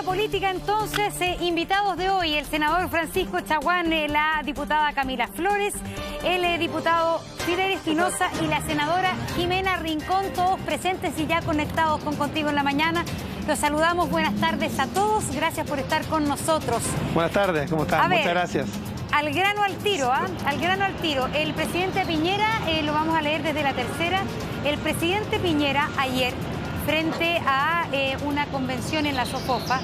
política, entonces, invitados de hoy, el senador Francisco Chaguán, la diputada Camila Flores, el diputado Fidel Espinosa y la senadora Jimena Rincón, todos presentes y ya conectados con Contigo en la Mañana. Los saludamos, buenas tardes a todos, gracias por estar con nosotros. Buenas tardes, ¿cómo están? Muchas gracias. Al grano al tiro, al grano al tiro. El presidente Piñera, lo vamos a leer desde la tercera, el presidente Piñera ayer, frente a una convención en la Sofofa,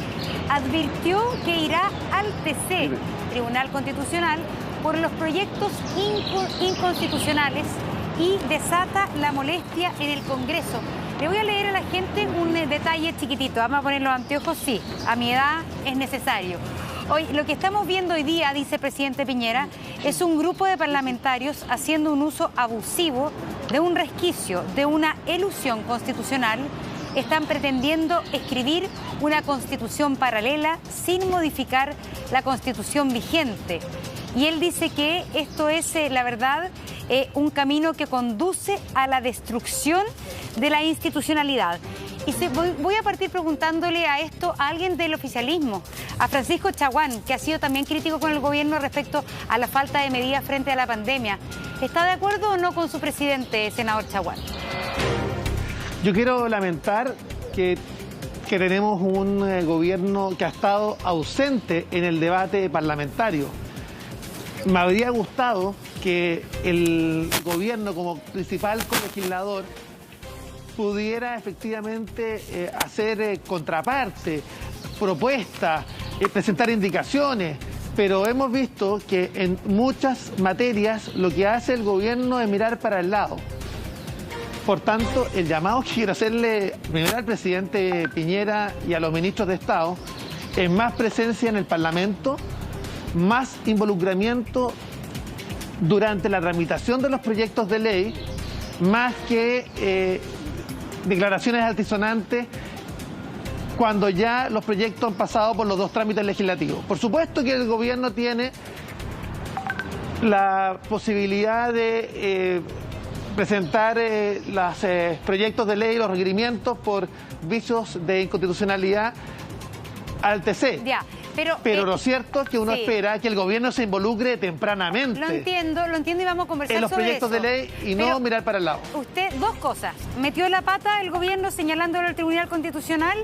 advirtió que irá al TC, Tribunal Constitucional, por los proyectos inconstitucionales y desata la molestia en el Congreso. Le voy a leer a la gente un detalle chiquitito. Vamos a poner los anteojos, sí, a mi edad es necesario. Hoy, lo que estamos viendo hoy día, dice el presidente Piñera, es un grupo de parlamentarios haciendo un uso abusivo de un resquicio, de una elusión constitucional. Están pretendiendo escribir una constitución paralela sin modificar la constitución vigente. Y él dice que esto es, la verdad, un camino que conduce a la destrucción de la institucionalidad. Y voy a partir preguntándole a esto a alguien del oficialismo, a Francisco Chaguán, que ha sido también crítico con el gobierno respecto a la falta de medidas frente a la pandemia. ¿Está de acuerdo o no con su presidente, senador Chaguán? Yo quiero lamentar que tenemos un gobierno que ha estado ausente en el debate parlamentario. Me habría gustado que el gobierno, como principal colegislador, pudiera efectivamente hacer contraparte, propuestas, presentar indicaciones, pero hemos visto que en muchas materias lo que hace el gobierno es mirar para el lado. Por tanto, el llamado que quiero hacerle primero al presidente Piñera y a los ministros de Estado es más presencia en el Parlamento, más involucramiento durante la tramitación de los proyectos de ley, más que declaraciones altisonantes cuando ya los proyectos han pasado por los dos trámites legislativos. Por supuesto que el gobierno tiene la posibilidad de presentar los proyectos de ley, los requerimientos por vicios de inconstitucionalidad al TC. Ya. Pero lo cierto es que uno espera que el gobierno se involucre tempranamente. Lo entiendo y vamos a conversar en los sobre proyectos de ley y no mirar para el lado. Usted, dos cosas. Metió la pata el gobierno señalándolo al Tribunal Constitucional.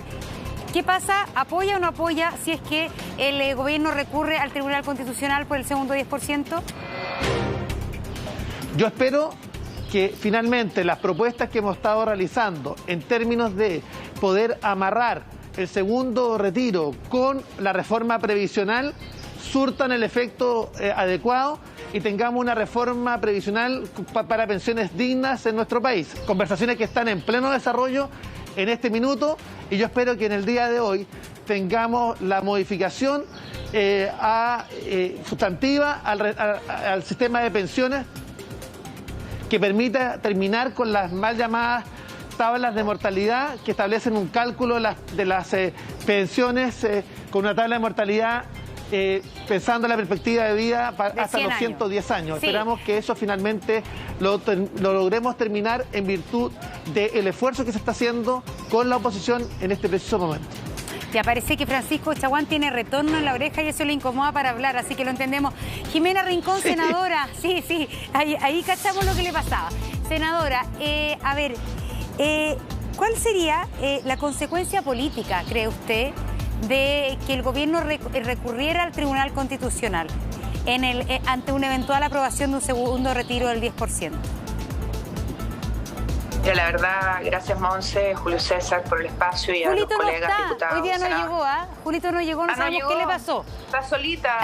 ¿Qué pasa? ¿Apoya o no apoya si es que el gobierno recurre al Tribunal Constitucional por el segundo 10%? Yo espero que finalmente las propuestas que hemos estado realizando en términos de poder amarrar el segundo retiro con la reforma previsional surtan el efecto adecuado y tengamos una reforma previsional para pensiones dignas en nuestro país. Conversaciones que están en pleno desarrollo en este minuto y yo espero que en el día de hoy tengamos la modificación sustantiva al sistema de pensiones que permita terminar con las mal llamadas tablas de mortalidad que establecen un cálculo de las pensiones con una tabla de mortalidad pensando en la perspectiva de vida hasta los 110 años. Sí. Esperamos que eso finalmente lo logremos terminar en virtud del esfuerzo que se está haciendo con la oposición en este preciso momento. Ya parece que Francisco Chaguán tiene retorno en la oreja y eso le incomoda para hablar, así que lo entendemos. Jimena Rincón, sí. Senadora, sí, ahí cachamos lo que le pasaba. Senadora, a ver, ¿cuál sería la consecuencia política, cree usted, de que el gobierno recurriera al Tribunal Constitucional ante una eventual aprobación de un segundo retiro del 10%? La verdad, gracias Monse, Julio César por el espacio y Julito a los colegas no está. diputados. Hoy día no llegó, Julito no llegó, no sabemos qué le pasó. Está solita.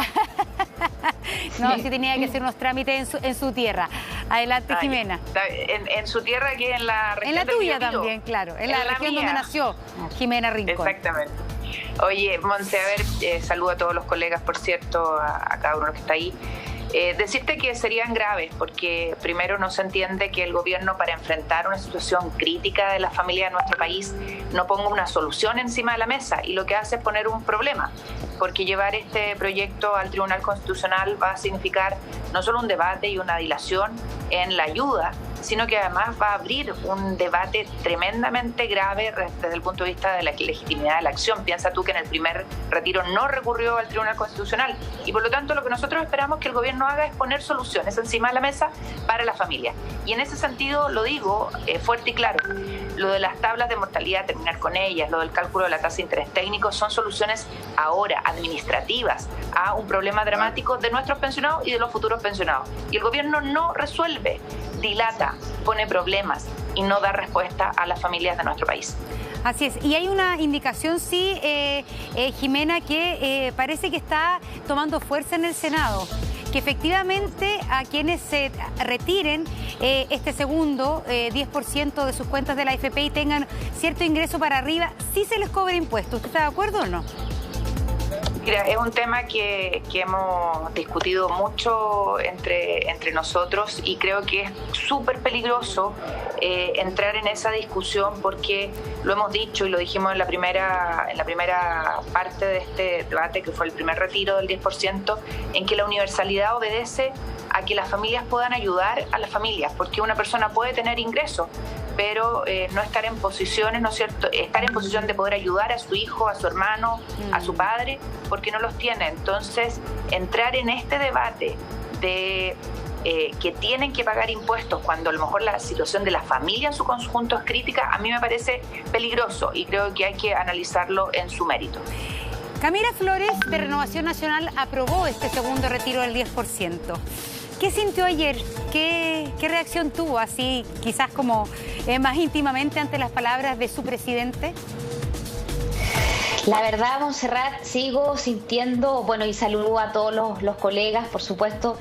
No, sí tenía que hacer unos trámites en su tierra. Adelante, Jimena. En su tierra, aquí en la región. En la tuya del también, claro. En la región donde nació Jimena Rincón. Exactamente. Oye, Monse, a ver, saludo a todos los colegas, por cierto, a cada uno que está ahí. Decirte que serían graves porque primero no se entiende que el gobierno, para enfrentar una situación crítica de la familia de nuestro país, no ponga una solución encima de la mesa y lo que hace es poner un problema, porque llevar este proyecto al Tribunal Constitucional va a significar no solo un debate y una dilación en la ayuda sino que además va a abrir un debate tremendamente grave desde el punto de vista de la legitimidad de la acción. Piensa tú que en el primer retiro no recurrió al Tribunal Constitucional y por lo tanto lo que nosotros esperamos que el gobierno haga es poner soluciones encima de la mesa para la familia. Y en ese sentido lo digo fuerte y claro, lo de las tablas de mortalidad, terminar con ellas, lo del cálculo de la tasa de interés técnico, son soluciones ahora administrativas a un problema dramático de nuestros pensionados y de los futuros pensionados. Y el gobierno no resuelve, dilata, pone problemas y no da respuesta a las familias de nuestro país. Así es, y hay una indicación, sí, Jimena, que parece que está tomando fuerza en el Senado, que efectivamente a quienes se retiren este segundo 10% de sus cuentas de la AFP y tengan cierto ingreso para arriba, sí se les cobra impuestos. ¿Usted está de acuerdo o no? Mira, es un tema que hemos discutido mucho entre nosotros y creo que es súper peligroso entrar en esa discusión porque lo hemos dicho y lo dijimos en la primera parte de este debate, que fue el primer retiro del 10%, en que la universalidad obedece a que las familias puedan ayudar a las familias, porque una persona puede tener ingresos, pero no estar en posiciones, ¿no es cierto?, estar en posición de poder ayudar a su hijo, a su hermano, a su padre, porque no los tiene. Entonces, entrar en este debate de que tienen que pagar impuestos cuando a lo mejor la situación de la familia en su conjunto es crítica, a mí me parece peligroso y creo que hay que analizarlo en su mérito. Camila Flores, de Renovación Nacional, aprobó este segundo retiro del 10%. ¿Qué sintió ayer? ¿Qué reacción tuvo, así quizás como más íntimamente ante las palabras de su presidente? La verdad, Montserrat, sigo sintiendo, bueno, y saludo a todos los colegas, por supuesto.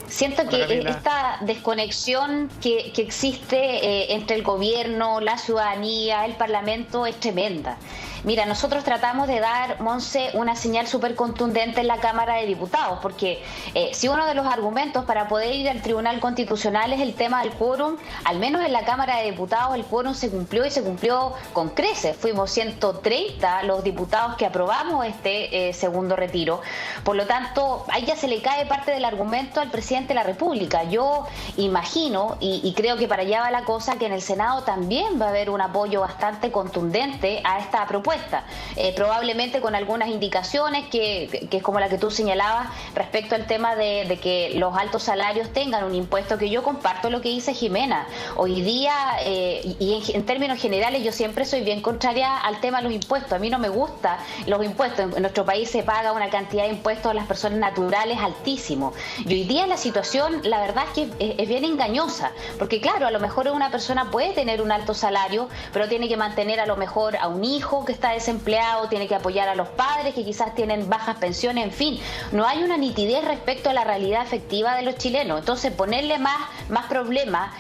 Siento que esta desconexión que existe entre el gobierno, la ciudadanía, el Parlamento es tremenda. Mira, nosotros tratamos de dar, Monse, una señal súper contundente en la Cámara de Diputados, porque si uno de los argumentos para poder ir al Tribunal Constitucional es el tema del quórum, al menos en la Cámara de Diputados el quórum se cumplió y se cumplió con creces. Fuimos 130 los diputados que aprobamos este segundo retiro. Por lo tanto, ahí ya se le cae parte del argumento al presidente de la República. Yo imagino, y creo que para allá va la cosa, que en el Senado también va a haber un apoyo bastante contundente a esta propuesta. Probablemente con algunas indicaciones que es como la que tú señalabas respecto al tema de que los altos salarios tengan un impuesto, que yo comparto lo que dice Jimena. Hoy día, y en términos generales, yo siempre soy bien contraria al tema de los impuestos. A mí no me gustan los impuestos. En nuestro país se paga una cantidad de impuestos a las personas naturales altísimo. Y hoy día la situación, la verdad es que es bien engañosa, porque claro, a lo mejor una persona puede tener un alto salario, pero tiene que mantener a lo mejor a un hijo que está desempleado, tiene que apoyar a los padres que quizás tienen bajas pensiones, en fin, no hay una nitidez respecto a la realidad efectiva de los chilenos. Entonces, ponerle más problemas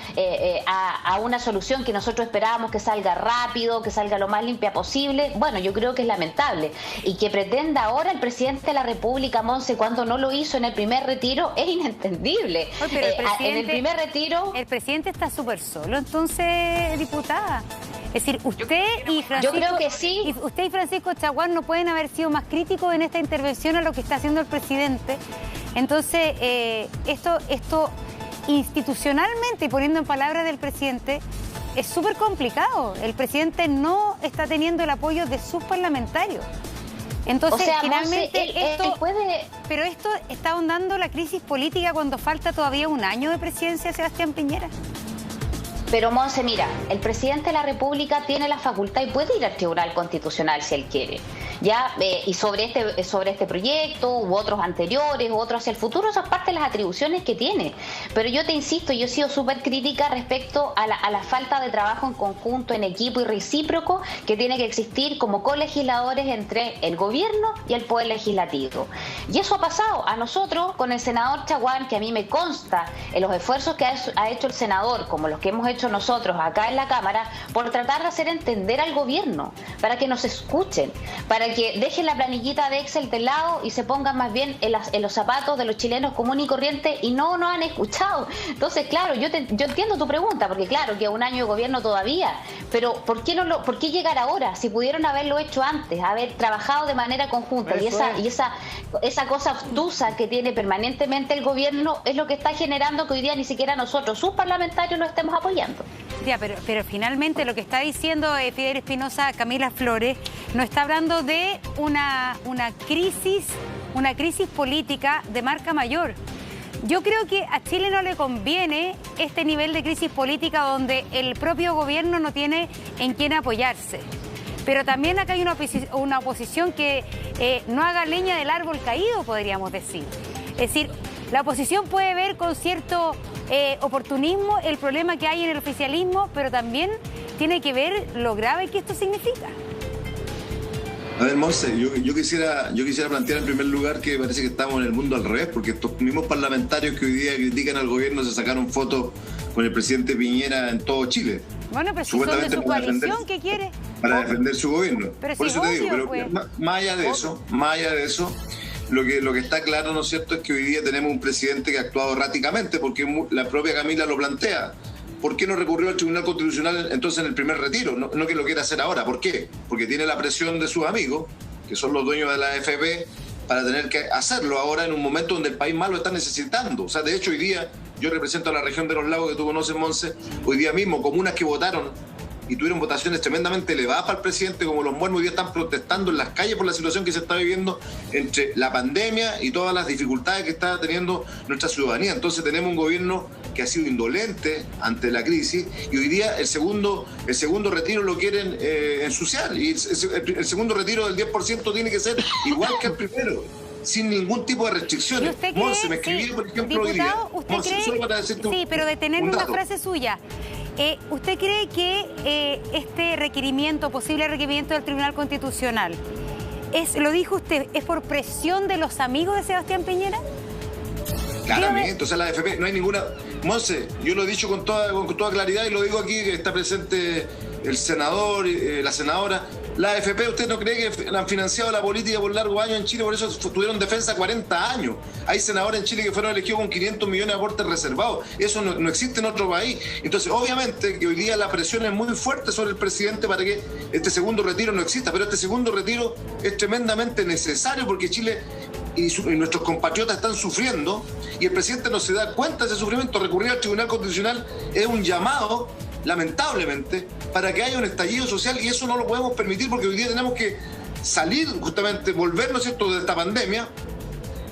a una solución que nosotros esperábamos que salga rápido, que salga lo más limpia posible, bueno, yo creo que es lamentable. Y que pretenda ahora el presidente de la República, Monse, cuando no lo hizo en el primer retiro, es inentendible. Oye, pero en el primer retiro... El presidente está súper solo, entonces, diputada. Es decir, usted y Francisco, yo creo que sí. Usted y Francisco Chaguán no pueden haber sido más críticos en esta intervención a lo que está haciendo el presidente. Entonces, esto institucionalmente, y poniendo en palabras del presidente, es súper complicado. El presidente no está teniendo el apoyo de sus parlamentarios. Entonces, o sea, finalmente, él puede... Pero esto está ahondando la crisis política cuando falta todavía un año de presidencia de Sebastián Piñera. Pero, Monse, mira, el presidente de la República tiene la facultad y puede ir al Tribunal Constitucional si él quiere. Ya, y sobre este proyecto u otros anteriores u otros hacia el futuro, eso es parte de las atribuciones que tiene. Pero yo te insisto, yo he sido súper crítica respecto a la falta de trabajo en conjunto, en equipo y recíproco que tiene que existir como colegisladores entre el gobierno y el poder legislativo. Y eso ha pasado. A nosotros, con el senador Chaguán, que a mí me consta en los esfuerzos que ha hecho el senador, como los que hemos hecho nosotros acá en la Cámara, por tratar de hacer entender al gobierno, para que nos escuchen, para para que dejen la planillita de Excel de lado y se pongan más bien en los zapatos de los chilenos común y corriente, y no nos han escuchado. Entonces, claro, yo entiendo tu pregunta, porque claro, que un año de gobierno todavía, pero ¿por qué llegar ahora? Si pudieron haberlo hecho antes, haber trabajado de manera conjunta, y esa cosa obtusa que tiene permanentemente el gobierno es lo que está generando que hoy día ni siquiera nosotros, sus parlamentarios, lo estemos apoyando. Ya, pero finalmente lo que está diciendo Fidel Espinosa, Camila Flores, no está hablando de una crisis política de marca mayor. Yo creo que a Chile no le conviene este nivel de crisis política donde el propio gobierno no tiene en quién apoyarse. Pero también acá hay una oposición que no haga leña del árbol caído, podríamos decir. Es decir, la oposición puede ver con cierto oportunismo el problema que hay en el oficialismo, pero también tiene que ver lo grave que esto significa. A ver, Monse, yo quisiera plantear en primer lugar que parece que estamos en el mundo al revés, porque estos mismos parlamentarios que hoy día critican al gobierno se sacaron fotos con el presidente Piñera en todo Chile. Bueno, pero si son de su coalición, ¿qué quiere? Para defender su gobierno. Pero por si eso te digo, pero pues. más allá de eso, lo que está claro, ¿no es cierto?, es que hoy día tenemos un presidente que ha actuado erráticamente, porque la propia Camila lo plantea. ¿Por qué no recurrió al Tribunal Constitucional entonces en el primer retiro? No que lo quiera hacer ahora. ¿Por qué? Porque tiene la presión de sus amigos, que son los dueños de la AFP, para tener que hacerlo ahora en un momento donde el país más lo está necesitando. O sea, de hecho, hoy día, yo represento a la región de los lagos que tú conoces, Monse, hoy día mismo, comunas que votaron y tuvieron votaciones tremendamente elevadas para el presidente, como los Muermos, hoy día están protestando en las calles por la situación que se está viviendo entre la pandemia y todas las dificultades que está teniendo nuestra ciudadanía. Entonces tenemos un gobierno que ha sido indolente ante la crisis, y hoy día el segundo retiro lo quieren ensuciar, y el segundo retiro del 10% tiene que ser igual que el primero, sin ningún tipo de restricciones. Monse, me escribí, por ejemplo, diputado, hoy día. Monse, solo para decirte sí, pero detenerme una dato. frase suya. ¿Usted cree que este posible requerimiento del Tribunal Constitucional, lo dijo usted, es por presión de los amigos de Sebastián Piñera? Claramente, o sea, la AFP, no hay ninguna... Monse, yo lo he dicho con toda claridad y lo digo aquí, que está presente el senador, la senadora. La AFP, ¿usted no cree que han financiado la política por largos años en Chile? Por eso tuvieron defensa 40 años. Hay senadores en Chile que fueron elegidos con 500 millones de aportes reservados. Eso no existe en otro país. Entonces, obviamente, que hoy día la presión es muy fuerte sobre el presidente para que este segundo retiro no exista. Pero este segundo retiro es tremendamente necesario porque Chile y nuestros compatriotas están sufriendo, y el presidente no se da cuenta de ese sufrimiento. Recurrir al Tribunal Constitucional es un llamado, lamentablemente, para que haya un estallido social, y eso no lo podemos permitir, porque hoy día tenemos que salir, justamente, volver, ¿no es cierto?, de esta pandemia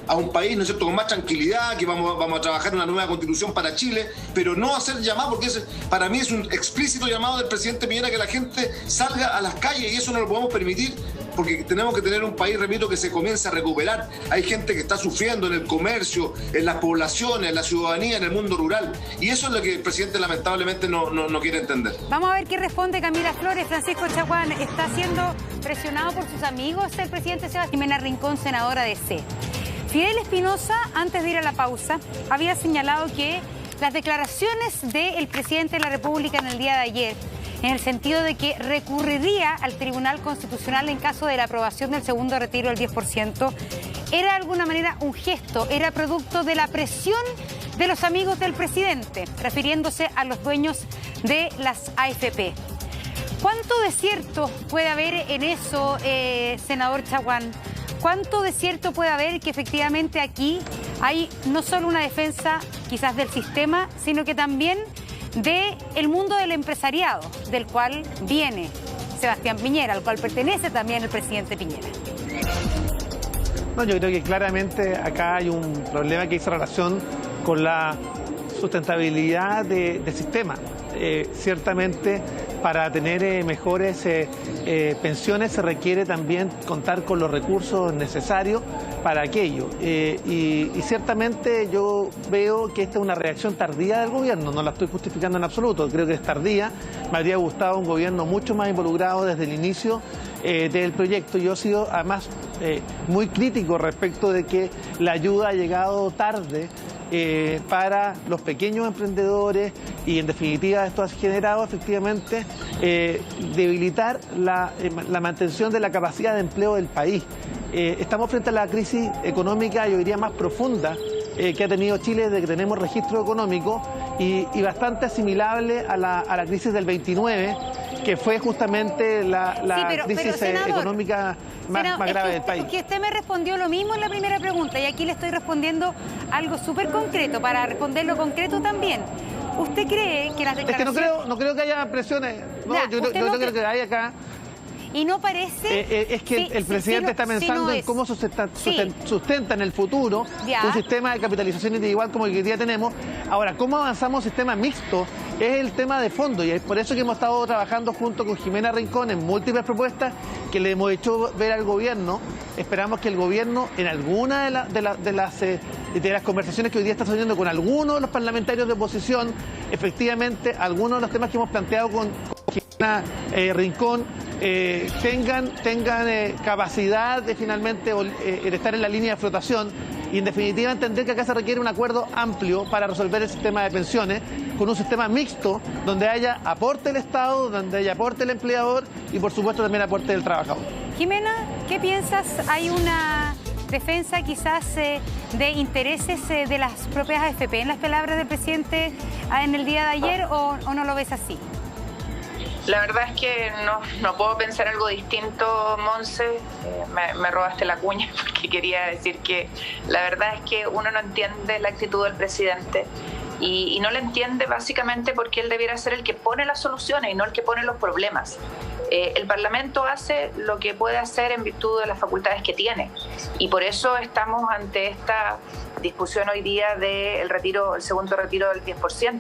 a un país, ¿no es cierto?, con más tranquilidad, que vamos a trabajar en una nueva constitución para Chile, pero no hacer llamado, porque para mí es un explícito llamado del presidente Piñera que la gente salga a las calles, y eso no lo podemos permitir, porque tenemos que tener un país, repito, que se comience a recuperar. Hay gente que está sufriendo en el comercio, en las poblaciones, en la ciudadanía, en el mundo rural, y eso es lo que el presidente lamentablemente no quiere entender. Vamos a ver qué responde Camila Flores. Francisco Chaguán, ¿está siendo presionado por sus amigos el presidente Sebastián? Jimena Rincón, senadora de C. Fidel Espinosa, antes de ir a la pausa, había señalado que las declaraciones del presidente de la República en el día de ayer, en el sentido de que recurriría al Tribunal Constitucional en caso de la aprobación del segundo retiro del 10%, era de alguna manera un gesto, era producto de la presión de los amigos del presidente, refiriéndose a los dueños de las AFP. ¿Cuánto de cierto puede haber en eso, senador Chaguán? ¿Cuánto de cierto puede haber que efectivamente aquí hay no solo una defensa quizás del sistema, sino que también del mundo del empresariado, del cual viene Sebastián Piñera, al cual pertenece también el presidente Piñera? No, yo creo que claramente acá hay un problema que hizo relación con la sustentabilidad del sistema. Ciertamente, para tener mejores pensiones se requiere también contar con los recursos necesarios para aquello. Y ciertamente yo veo que esta es una reacción tardía del gobierno, no la estoy justificando en absoluto, creo que es tardía. Me habría gustado un gobierno mucho más involucrado desde el inicio del proyecto. Yo he sido además muy crítico respecto de que la ayuda ha llegado tarde para los pequeños emprendedores y en definitiva esto ha generado efectivamente debilitar la mantención de la capacidad de empleo del país. Estamos frente a la crisis económica, yo diría, más profunda que ha tenido Chile desde que tenemos registro económico y bastante asimilable a la crisis del 29, que fue justamente la crisis senador, económica más grave del país. Que usted me respondió lo mismo en la primera pregunta y aquí le estoy respondiendo algo súper concreto, para responder lo concreto también. ¿Usted cree que las declaraciones... Es que no creo que haya presiones, yo no creo que haya acá... Y no parece... es que el presidente está pensando en cómo sustenta en el futuro un sistema de capitalización individual como el que hoy día tenemos. Ahora, ¿cómo avanzamos un sistema mixto? Es el tema de fondo y es por eso que hemos estado trabajando junto con Jimena Rincón en múltiples propuestas que le hemos hecho ver al gobierno. Esperamos que el gobierno, en alguna de las conversaciones que hoy día está teniendo con algunos de los parlamentarios de oposición, efectivamente, algunos de los temas que hemos planteado con Jimena Rincón, tengan capacidad de finalmente estar en la línea de flotación y en definitiva entender que acá se requiere un acuerdo amplio para resolver el sistema de pensiones con un sistema mixto donde haya aporte del Estado, donde haya aporte del empleador y por supuesto también aporte del trabajador. Jimena, ¿qué piensas? ¿Hay una defensa quizás de intereses de las propias AFP en las palabras del presidente en el día de ayer o no lo ves así? La verdad es que no puedo pensar algo distinto, Monse. Me robaste la cuña porque quería decir que la verdad es que uno no entiende la actitud del presidente y no la entiende básicamente porque él debiera ser el que pone las soluciones y no el que pone los problemas. El Parlamento hace lo que puede hacer en virtud de las facultades que tiene y por eso estamos ante esta discusión hoy día del segundo retiro del 10%.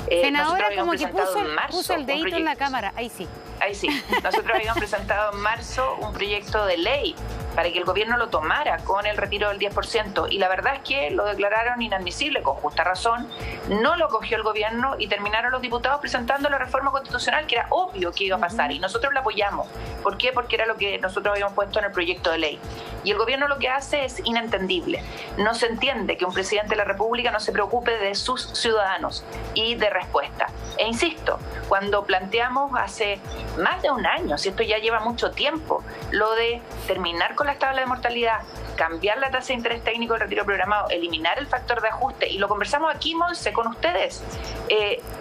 Senadora, como que puso el dedito en la cámara, ahí sí. Ahí sí. Nosotros habíamos presentado en marzo un proyecto de ley para que el gobierno lo tomara con el retiro del 10%. Y la verdad es que lo declararon inadmisible, con justa razón. No lo cogió el gobierno y terminaron los diputados presentando la reforma constitucional, que era obvio que iba a pasar. Y nosotros la apoyamos. ¿Por qué? Porque era lo que nosotros habíamos puesto en el proyecto de ley. Y el gobierno lo que hace es inentendible. No se entiende que un presidente de la República no se preocupe de sus ciudadanos y de respuesta. E insisto, cuando planteamos hace más de un año, si esto ya lleva mucho tiempo, lo de terminar con las tablas de mortalidad, cambiar la tasa de interés técnico del retiro programado, eliminar el factor de ajuste, y lo conversamos aquí, Monse, con ustedes,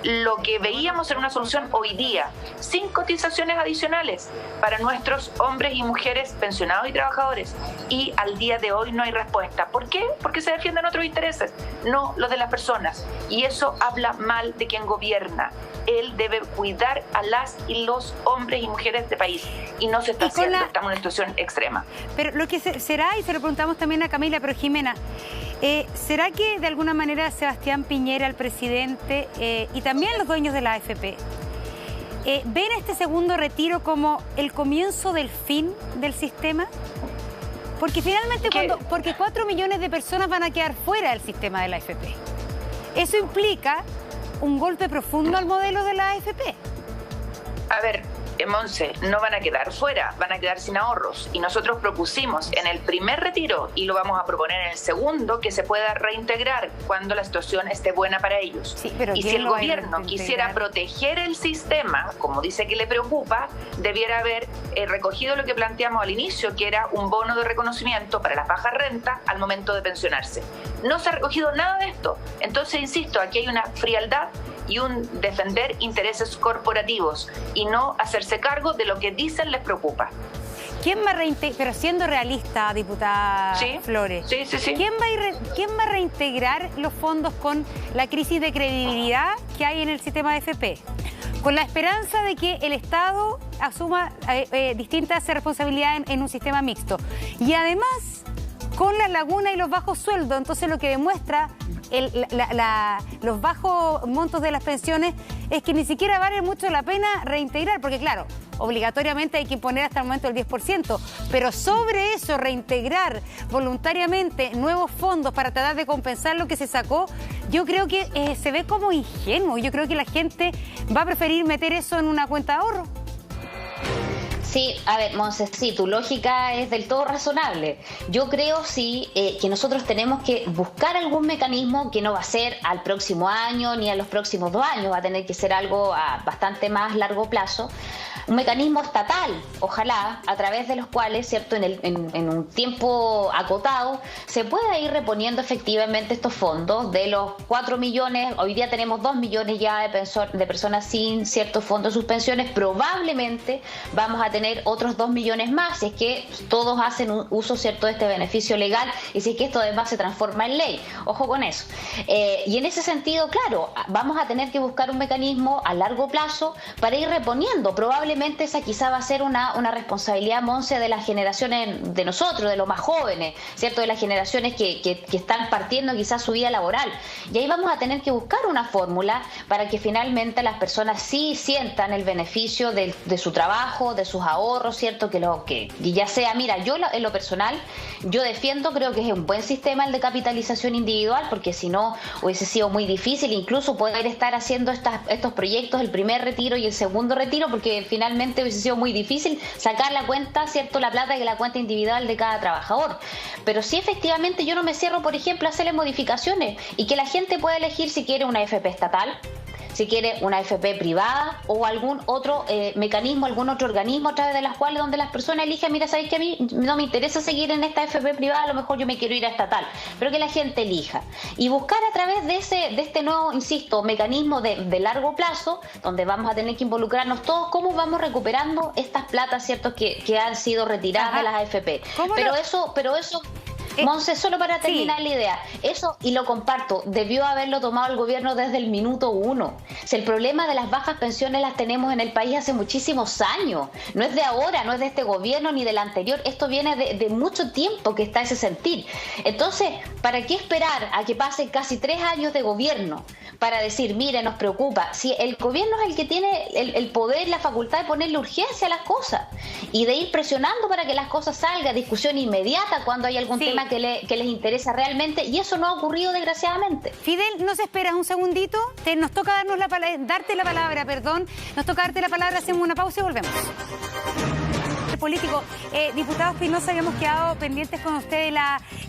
lo que veíamos era una solución hoy día, sin cotizaciones adicionales para nuestros hombres y mujeres pensionados y trabajadores, y al día de hoy no hay respuesta. ¿Por qué? Porque se defienden otros intereses, no los de las personas, y eso habla mal de quien gobierna. Él debe cuidar a las y los hombres y mujeres de este país, y no se está haciendo, estamos en una situación extrema. Pero lo que será, y se lo preguntamos también a Camila, pero Jimena, ¿será que de alguna manera Sebastián Piñera, el presidente, y también los dueños de la AFP, ven este segundo retiro como el comienzo del fin del sistema? Porque finalmente, porque 4 millones de personas van a quedar fuera del sistema de la AFP. Eso implica un golpe profundo al modelo de la AFP. A ver, Monse, no van a quedar fuera, van a quedar sin ahorros. Y nosotros propusimos en el primer retiro, y lo vamos a proponer en el segundo, que se pueda reintegrar cuando la situación esté buena para ellos. Sí, pero y si el gobierno quisiera proteger el sistema, como dice que le preocupa, debiera haber recogido lo que planteamos al inicio, que era un bono de reconocimiento para las bajas rentas al momento de pensionarse. No se ha recogido nada de esto. Entonces, insisto, aquí hay una frialdad y un defender intereses corporativos y no hacerse cargo de lo que dicen les preocupa. ¿Quién va a reintegrar, pero siendo realista, diputada Flores, ¿quién va a reintegrar los fondos con la crisis de credibilidad que hay en el sistema de AFP? Con la esperanza de que el Estado asuma distintas responsabilidades en un sistema mixto. Y además, con la laguna y los bajos sueldos, entonces lo que demuestra los bajos montos de las pensiones es que ni siquiera vale mucho la pena reintegrar, porque claro, obligatoriamente hay que imponer hasta el momento el 10%, pero sobre eso reintegrar voluntariamente nuevos fondos para tratar de compensar lo que se sacó, yo creo que se ve como ingenuo. Yo creo que la gente va a preferir meter eso en una cuenta de ahorro. Sí, a ver, Monse, sí, tu lógica es del todo razonable. Yo creo, sí, que nosotros tenemos que buscar algún mecanismo que no va a ser al próximo año ni a los próximos 2 años, va a tener que ser algo a bastante más largo plazo. Un mecanismo estatal, ojalá, a través de los cuales, ¿cierto?, en un tiempo acotado, se pueda ir reponiendo efectivamente estos fondos. De los 4 millones, hoy día tenemos 2 millones ya de personas sin ciertos fondos de suspensiones, probablemente vamos a tener otros 2 millones más, si es que todos hacen un uso, ¿cierto?, de este beneficio legal y si es que esto además se transforma en ley. Ojo con eso. Y en ese sentido, claro, vamos a tener que buscar un mecanismo a largo plazo para ir reponiendo. Probablemente esa quizá va a ser una responsabilidad, Monse, de las generaciones de nosotros, de los más jóvenes, ¿cierto?, de las generaciones que están partiendo quizás su vida laboral. Y ahí vamos a tener que buscar una fórmula para que finalmente las personas sí sientan el beneficio de su trabajo, de sus ahorros, ¿cierto?, que ya sea, mira, yo en lo personal, yo defiendo, creo que es un buen sistema el de capitalización individual, porque si no hubiese sido muy difícil incluso poder estar haciendo estos proyectos, el primer retiro y el segundo retiro, porque finalmente hubiese sido muy difícil sacar la cuenta, ¿cierto?, la plata de la cuenta individual de cada trabajador. Pero sí, efectivamente, yo no me cierro, por ejemplo, a hacerle modificaciones y que la gente pueda elegir si quiere una AFP estatal, si quiere una AFP privada o algún otro mecanismo, algún otro organismo a través de las cuales donde las personas eligen, mira, sabéis que a mí no me interesa seguir en esta AFP privada, a lo mejor yo me quiero ir a estatal, pero que la gente elija. Y buscar a través de este nuevo, insisto, mecanismo de largo plazo, donde vamos a tener que involucrarnos todos, cómo vamos recuperando estas platas, ¿cierto?, que han sido retiradas de las AFP. Pero eso Monse, solo para terminar la idea, eso, y lo comparto, debió haberlo tomado el gobierno desde el minuto 1. Si el problema de las bajas pensiones las tenemos en el país hace muchísimos años, no es de ahora, no es de este gobierno ni del anterior, esto viene de mucho tiempo que está ese sentir. Entonces, ¿para qué esperar a que pasen casi 3 años de gobierno para decir, mire, nos preocupa? Si el gobierno es el que tiene el poder, la facultad de ponerle urgencia a las cosas y de ir presionando para que las cosas salgan, discusión inmediata cuando hay algún tema que les interesa realmente, y eso no ha ocurrido desgraciadamente. Fidel, ¿nos esperas un segundito? Nos toca darte la palabra, nos toca darte la palabra, hacemos una pausa y volvemos. Político. Diputado Espinosa, habíamos quedado pendientes con usted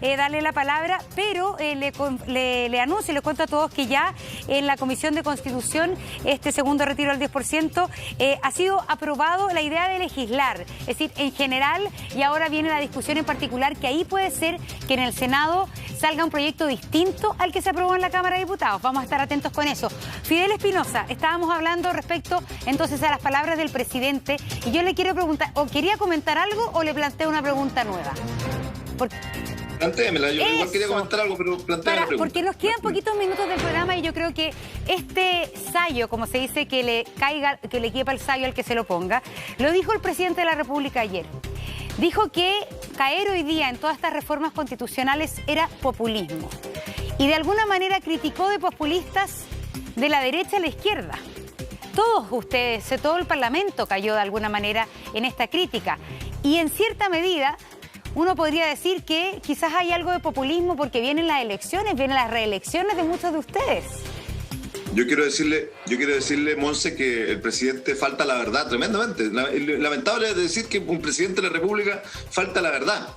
de darle la palabra, pero le anuncio y le cuento a todos que ya en la Comisión de Constitución este segundo retiro al 10% ha sido aprobado la idea de legislar, es decir, en general, y ahora viene la discusión en particular, que ahí puede ser que en el Senado salga un proyecto distinto al que se aprobó en la Cámara de Diputados. Vamos a estar atentos con eso. Fidel Espinosa, estábamos hablando respecto entonces a las palabras del presidente, y yo le quiero preguntar, o quería comentar algo o le planteo una pregunta nueva. Plantéemela, yo igual quería comentar algo, pero plantéame la pregunta. Porque nos quedan poquitos minutos del programa y yo creo que este sayo, como se dice, que le quepa el sayo al que se lo ponga, lo dijo el presidente de la República ayer. Dijo que caer hoy día en todas estas reformas constitucionales era populismo. Y de alguna manera criticó de populistas de la derecha a la izquierda. Todos ustedes, todo el Parlamento cayó de alguna manera en esta crítica. Y en cierta medida, uno podría decir que quizás hay algo de populismo porque vienen las elecciones, vienen las reelecciones de muchos de ustedes. Yo quiero decirle, Monse, que el presidente falta la verdad tremendamente. Lamentable es decir que un presidente de la República falta la verdad.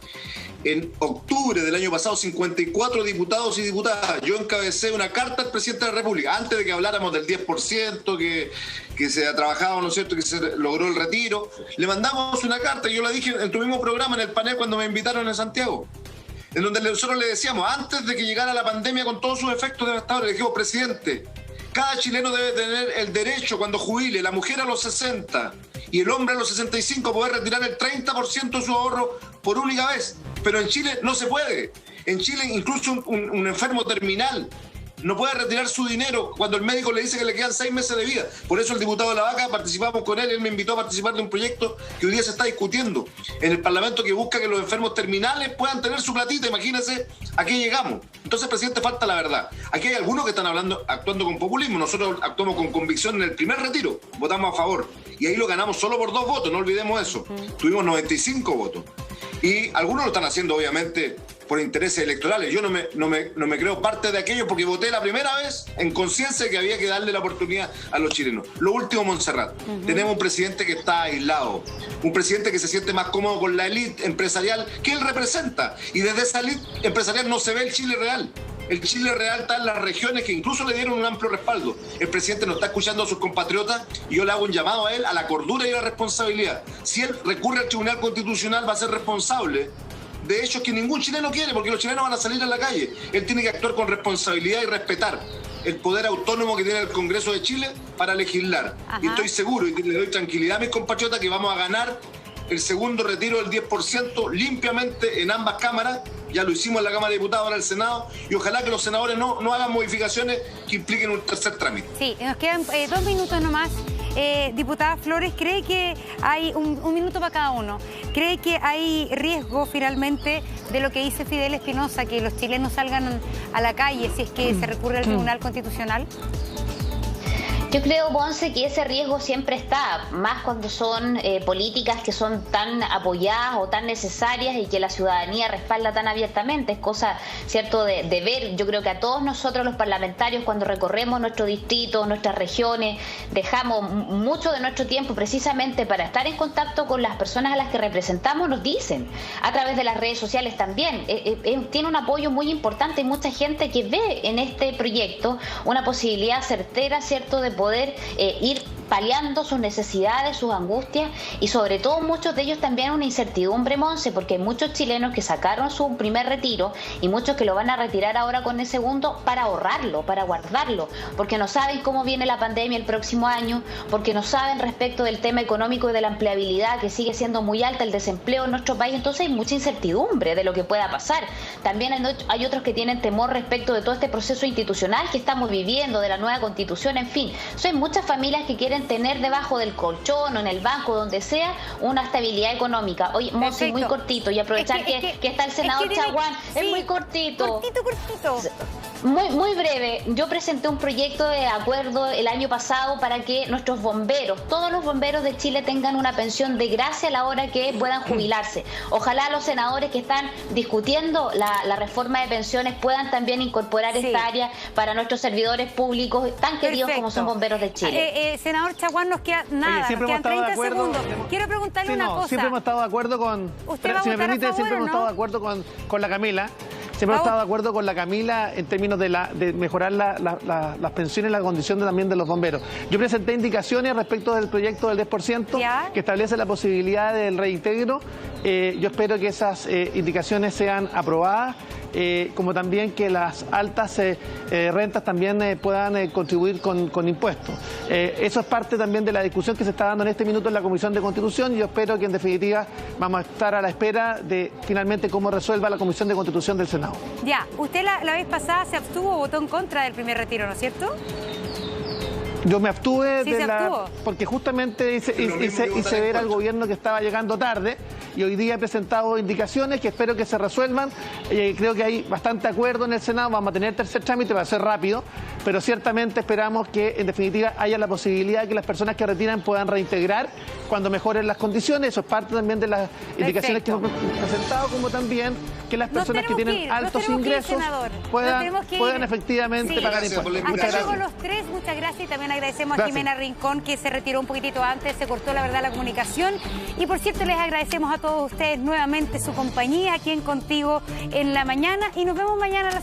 En octubre del año pasado, 54 diputados y diputadas, yo encabecé una carta al presidente de la República, antes de que habláramos del 10%, que se ha trabajado, ¿no es cierto?, que se logró el retiro. Le mandamos una carta, y yo la dije en tu mismo programa, en el panel, cuando me invitaron en Santiago, en donde nosotros le decíamos, antes de que llegara la pandemia con todos sus efectos devastadores, le dijimos, presidente, cada chileno debe tener el derecho, cuando jubile, la mujer a los 60 y el hombre a los 65, poder retirar el 30% de su ahorro por única vez. Pero en Chile no se puede. En Chile incluso un enfermo terminal no puede retirar su dinero cuando el médico le dice que le quedan 6 meses de vida. Por eso el diputado de La Vaca, participamos con él me invitó a participar de un proyecto que hoy día se está discutiendo en el Parlamento, que busca que los enfermos terminales puedan tener su platita. Imagínense a qué llegamos. Entonces, presidente, falta la verdad. Aquí hay algunos que están actuando con populismo. Nosotros actuamos con convicción en el primer retiro, votamos a favor. Y ahí lo ganamos solo por 2 votos, no olvidemos eso. Tuvimos 95 votos. Y algunos lo están haciendo, obviamente, por intereses electorales. Yo no me creo parte de aquello porque voté la primera vez en conciencia de que había que darle la oportunidad a los chilenos. Lo último, Montserrat. Tenemos un presidente que está aislado, un presidente que se siente más cómodo con la élite empresarial que él representa. Y desde esa élite empresarial no se ve el Chile real. El Chile real está en las regiones que incluso le dieron un amplio respaldo. El presidente no está escuchando a sus compatriotas y yo le hago un llamado a él a la cordura y a la responsabilidad. Si él recurre al Tribunal Constitucional va a ser responsable de hechos que ningún chileno quiere, porque los chilenos van a salir a la calle. Él tiene que actuar con responsabilidad y respetar el poder autónomo que tiene el Congreso de Chile para legislar. Y estoy seguro y le doy tranquilidad a mis compatriotas que vamos a ganar el segundo retiro del 10% limpiamente en ambas cámaras. Ya lo hicimos en la Cámara de Diputados, ahora en el Senado, y ojalá que los senadores no hagan modificaciones que impliquen un tercer trámite. Sí, nos quedan 2 minutos nomás. Diputada Flores, ¿cree que hay un minuto para cada uno? ¿Cree que hay riesgo finalmente de lo que dice Fidel Espinosa, que los chilenos salgan a la calle si es que se recurre al Tribunal Constitucional? Yo creo, Monse, que ese riesgo siempre está, más cuando son políticas que son tan apoyadas o tan necesarias y que la ciudadanía respalda tan abiertamente. Es cosa, cierto, de ver. Yo creo que a todos nosotros los parlamentarios, cuando recorremos nuestro distrito, nuestras regiones, dejamos mucho de nuestro tiempo precisamente para estar en contacto con las personas a las que representamos, nos dicen, a través de las redes sociales también. Tiene un apoyo muy importante y mucha gente que ve en este proyecto una posibilidad certera, cierto, de poder ir paliando sus necesidades, sus angustias y sobre todo muchos de ellos también una incertidumbre, Monse, porque hay muchos chilenos que sacaron su primer retiro y muchos que lo van a retirar ahora con el segundo para ahorrarlo, para guardarlo, porque no saben cómo viene la pandemia el próximo año, porque no saben respecto del tema económico y de la empleabilidad que sigue siendo muy alta, el desempleo en nuestro país, entonces hay mucha incertidumbre de lo que pueda pasar. También hay otros que tienen temor respecto de todo este proceso institucional que estamos viviendo, de la nueva constitución, en fin. Hay muchas familias que quieren tener debajo del colchón o en el banco, donde sea, una estabilidad económica. Oye, Monse, muy cortito, y aprovechar que está el senador Chaguán, es muy cortito. Cortito. Muy breve. Yo presenté un proyecto de acuerdo el año pasado para que nuestros bomberos, todos los bomberos de Chile, tengan una pensión de gracia a la hora que puedan jubilarse. Ojalá los senadores que están discutiendo la reforma de pensiones puedan también incorporar esta área para nuestros servidores públicos tan queridos como son bomberos de Chile. Senador Chaguán, nos queda nada, Oye, nos quedan 30 segundos. Quiero preguntarle una cosa. Siempre hemos estado de acuerdo con... Si me permite, siempre hemos estado de acuerdo con la Camila. Siempre hemos estado de acuerdo con la Camila en términos de mejorar las pensiones y la condición también de los bomberos. Yo presenté indicaciones respecto del proyecto del 10% que establece la posibilidad del reintegro. Yo espero que esas indicaciones sean aprobadas. Como también que las altas rentas también puedan contribuir con impuestos. Eso es parte también de la discusión que se está dando en este minuto en la Comisión de Constitución, y yo espero que en definitiva vamos a estar a la espera de finalmente cómo resuelva la Comisión de Constitución del Senado. Ya, usted la vez pasada se abstuvo o votó en contra del primer retiro, ¿no es cierto? Yo me abstuve porque justamente hice ver al gobierno que estaba llegando tarde, y hoy día he presentado indicaciones que espero que se resuelvan. Creo que hay bastante acuerdo en el Senado, vamos a tener tercer trámite, va a ser rápido, pero ciertamente esperamos que en definitiva haya la posibilidad de que las personas que retiran puedan reintegrar cuando mejoren las condiciones. Eso es parte también de las indicaciones que hemos presentado, como también que las personas que tienen altos ingresos puedan efectivamente pagar impuestos. Muchas gracias. Los tres, muchas gracias, y también agradecemos a Jimena Rincón, que se retiró un poquitito antes, se cortó la verdad la comunicación. Y por cierto, les agradecemos a todos ustedes nuevamente su compañía aquí en Contigo en la Mañana, y nos vemos mañana a las